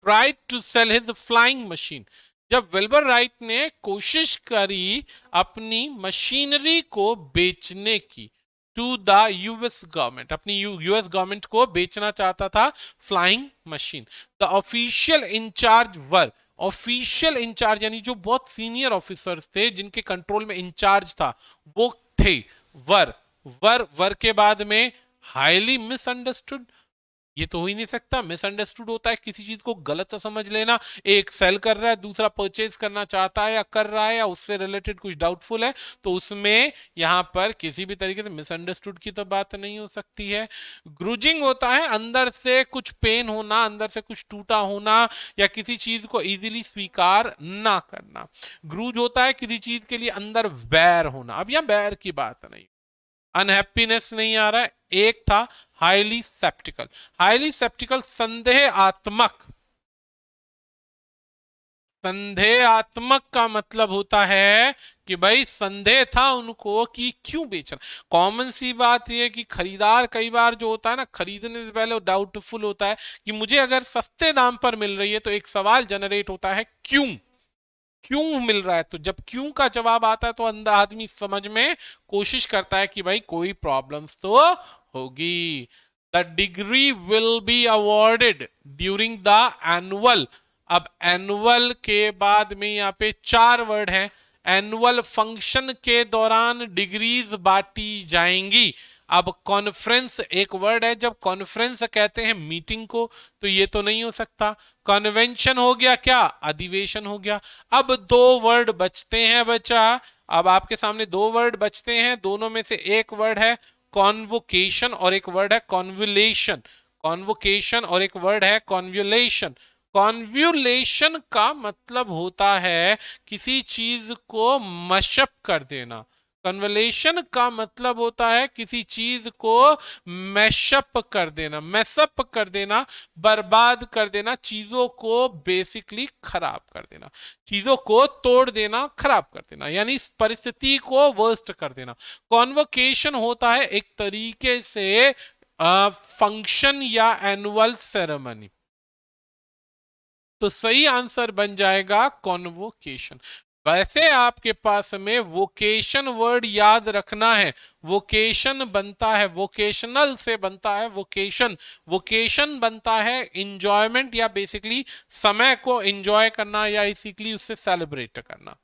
tried to sell his flying machine, जब विल्बर राइट ने कोशिश करी अपनी मशीनरी को बेचने की टू द यूएस गवर्नमेंट, अपनी यूएस गवर्नमेंट को बेचना चाहता था flying machine. The official incharge were, official incharge यानी जो बहुत सीनियर ऑफिसर्स थे जिनके कंट्रोल में इंचार्ज था वो थे वर। वर के बाद में हाईली मिसअंडरस्टूड, ये तो हो ही नहीं सकता, मिसअंडरस्टूड होता है किसी चीज को गलत समझ लेना। एक सेल कर रहा है, दूसरा परचेज करना चाहता है या कर रहा है या उससे रिलेटेड कुछ डाउटफुल है, तो उसमें यहां पर किसी भी तरीके से मिसअंडरस्टूड की तो बात नहीं हो सकती है। ग्रूजिंग होता है अंदर से कुछ पेन होना, अंदर से कुछ टूटा होना या किसी चीज को इजीली स्वीकार ना करना। ग्रूज होता है किसी चीज के लिए अंदर बैर होना। अब यहां बैर की बात नहीं, अनहैप्पीनेस नहीं आ रहा है। एक था हाईली सेप्टिकल, हाईली सेप्टिकल संदेहात्मक। संदेहात्मक का मतलब होता है कि भाई संदेह था उनको कि क्यों बेचना। कॉमन सी बात यह कि खरीदार कई बार जो होता है ना, खरीदने से पहले डाउटफुल होता है कि मुझे अगर सस्ते दाम पर मिल रही है तो एक सवाल जनरेट होता है क्यों, क्यों मिल रहा है। तो जब क्यों का जवाब आता है तो अंदर आदमी समझ में कोशिश करता है कि भाई कोई प्रॉब्लम्स तो होगी। The degree will be awarded during the annual. अब एनुअल के बाद में यहाँ पे 4 वर्ड है। एनुअल फंक्शन के दौरान डिग्रीज बांटी जाएंगी। अब कॉन्फ्रेंस एक वर्ड है, जब कॉन्फ्रेंस कहते हैं मीटिंग को तो ये तो नहीं हो सकता। कन्वेंशन हो गया क्या, अधिवेशन हो गया। अब 2 वर्ड बचते हैं बच्चा, अब आपके सामने 2 वर्ड बचते हैं, दोनों में से एक वर्ड है कॉन्वोकेशन और एक वर्ड है कॉन्वुलेशन। कॉन्वोकेशन और एक वर्ड है कॉन्वुलेशन। कॉन्व्युलेशन का मतलब होता है किसी चीज को मशअप कर देना। कन्वलेशन का मतलब होता है किसी चीज को मैशअप कर देना, मैसअप कर देना, बर्बाद कर देना, चीजों को बेसिकली खराब कर देना, चीजों को तोड़ देना, खराब कर देना, यानी परिस्थिति को वर्स्ट कर देना। कॉन्वोकेशन होता है एक तरीके से फंक्शन या एनुअल सेरेमनी। तो सही आंसर बन जाएगा कॉन्वोकेशन। वैसे आपके पास में वोकेशन वर्ड याद रखना है। वोकेशन बनता है, वोकेशनल से बनता है वोकेशन। वोकेशन बनता है इंजॉयमेंट या बेसिकली समय को एंजॉय करना या बेसिकली उससे सेलिब्रेट करना।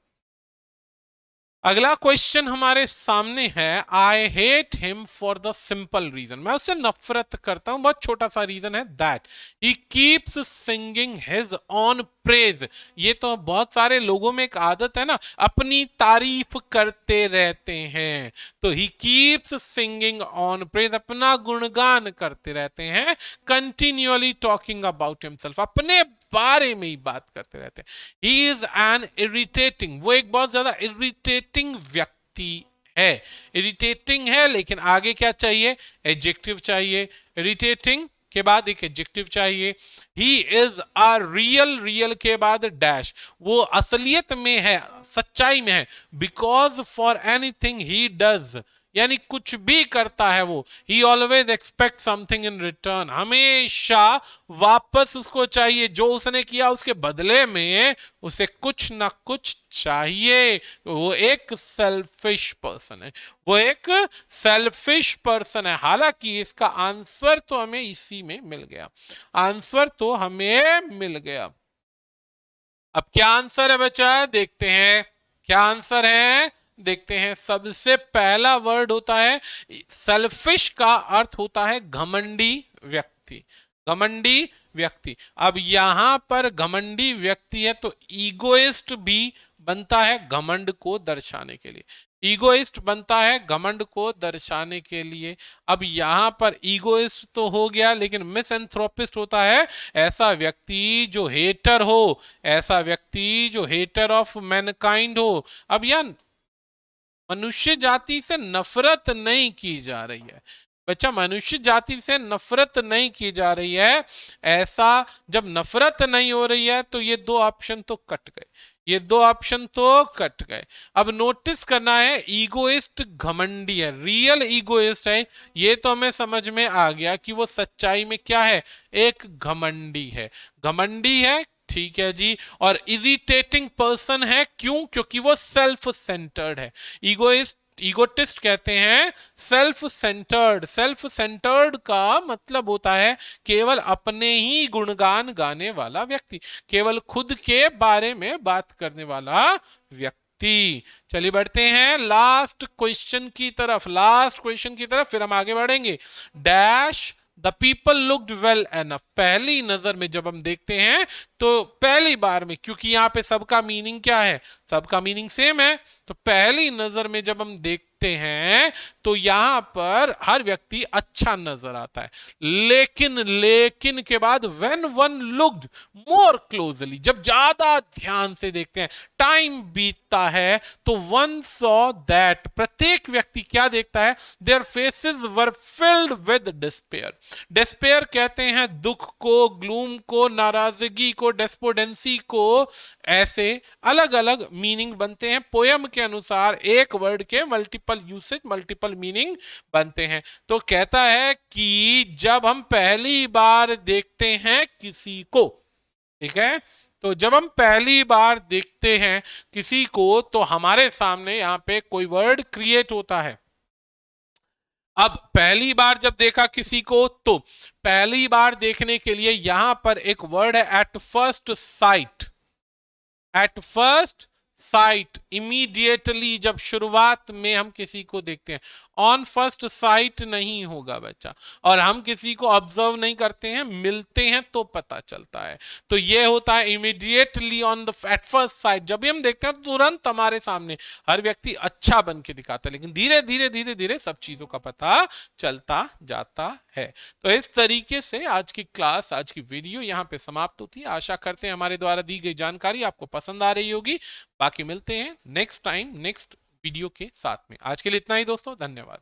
अगला क्वेश्चन हमारे सामने है, I hate him for the simple reason, मैं उससे नफरत करता हूं, बहुत छोटा सा रीजन है, that he keeps singing his on praise. ये तो बहुत सारे लोगों में एक आदत है ना, अपनी तारीफ करते रहते हैं। तो he keeps singing on praise, अपना गुणगान करते रहते हैं। कंटिन्यूअली टॉकिंग अबाउट हिमसेल्फ, अपने बारे में ही बात करते रहते हैं। ही इज एन इरिटेटिंग, वो एक बहुत ज्यादा इरिटेटिंग व्यक्ति है। इरिटेटिंग है लेकिन आगे क्या चाहिए, एडजेक्टिव चाहिए। इरिटेटिंग के बाद एक एडजेक्टिव चाहिए। He is a real, real के बाद डैश, वो असलियत में है, सच्चाई में है। Because for anything he does, यानी कुछ भी करता है वो, ही always expect something in return, हमेशा वापस उसको चाहिए, जो उसने किया उसके बदले में उसे कुछ ना कुछ चाहिए। वो एक सेल्फिश पर्सन है, वो एक सेल्फिश पर्सन है। हालांकि इसका आंसर तो हमें इसी में मिल गया, आंसर तो हमें मिल गया। अब क्या आंसर है बच्चा, देखते हैं क्या आंसर है, देखते हैं। सबसे पहला वर्ड होता है सेल्फिश, का अर्थ होता है घमंडी व्यक्ति, घमंडी व्यक्ति। अब यहां पर घमंडी व्यक्ति है तो ईगोइस्ट भी बनता है घमंड को दर्शाने के लिए, ईगोइस्ट बनता है घमंड को दर्शाने के लिए। अब यहां पर ईगोइस्ट तो हो गया, लेकिन मिसएंथ्रोपिस्ट होता है ऐसा व्यक्ति जो हेटर हो, ऐसा व्यक्ति जो हेटर ऑफ मैनकाइंड हो। अब यहां मनुष्य जाति से नफरत नहीं की जा रही है बच्चा, मनुष्य जाति से नफरत नहीं की जा रही है। ऐसा जब नफरत नहीं हो रही है तो ये 2 ऑप्शन तो कट गए, ये 2 ऑप्शन तो कट गए। अब नोटिस करना है, ईगोइस्ट घमंडी है, रियल ईगोइस्ट है, ये तो हमें समझ में आ गया कि वो सच्चाई में क्या है, एक घमंडी है। घमंडी है ठीक है जी। और इरिटेटिंग पर्सन है, क्यों? क्योंकि वो सेल्फ सेंटर्ड है। ईगोटिस्ट कहते हैं सेल्फ सेंटर्ड। सेल्फ सेंटर्ड का मतलब होता है केवल अपने ही गुणगान गाने वाला व्यक्ति, केवल खुद के बारे में बात करने वाला व्यक्ति। चलिए बढ़ते हैं लास्ट क्वेश्चन की तरफ, फिर हम आगे बढ़ेंगे। Dash the people looked well enough. पहली नजर में जब हम देखते हैं तो पहली बार में, क्योंकि यहां पे सबका मीनिंग क्या है, सबका मीनिंग सेम है, तो पहली नजर में जब हम देखते हैं तो यहां पर हर व्यक्ति अच्छा नजर आता है। लेकिन के बाद when one looked more closely, जब ज्यादा ध्यान से देखते हैं, टाइम बीतता है, तो वन सॉ दैट, प्रत्येक व्यक्ति क्या देखता है, their faces were filled with despair. Despair कहते हैं दुख को, ग्लूम को, नाराजगी को, डेस्पोडेंसी को। ऐसे अलग अलग मीनिंग बनते हैं। पोयम के अनुसार एक वर्ड के मल्टीपल यूसेज, मल्टीपल मीनिंग बनते हैं। तो कहता है कि जब हम पहली बार देखते हैं किसी को, ठीक है, तो जब हम पहली बार देखते हैं किसी को तो हमारे सामने यहां पे कोई वर्ड क्रिएट होता है। अब पहली बार जब देखा किसी को, तो पहली बार देखने के लिए यहां पर एक वर्ड है at first sight. At first sight, immediately, जब शुरुआत में हम किसी को देखते हैं। ऑन फर्स्ट साइट नहीं होगा बच्चा, और हम किसी को ऑब्जर्व नहीं करते हैं, मिलते हैं तो पता चलता है। तो ये होता है immediately on the at first sight. जब भी हम देखते हैं तो तुरंत हमारे सामने हर व्यक्ति अच्छा बन के दिखाता है, लेकिन धीरे धीरे सब चीजों का पता चलता जाता है। तो इस तरीके से आज की क्लास, आज की वीडियो यहाँ पे समाप्त होती है। आशा करते हैं हमारे द्वारा दी गई जानकारी आपको पसंद आ रही होगी। बाकी मिलते हैं नेक्स्ट टाइम, नेक्स्ट वीडियो के साथ में। आज के लिए इतना ही दोस्तों, धन्यवाद।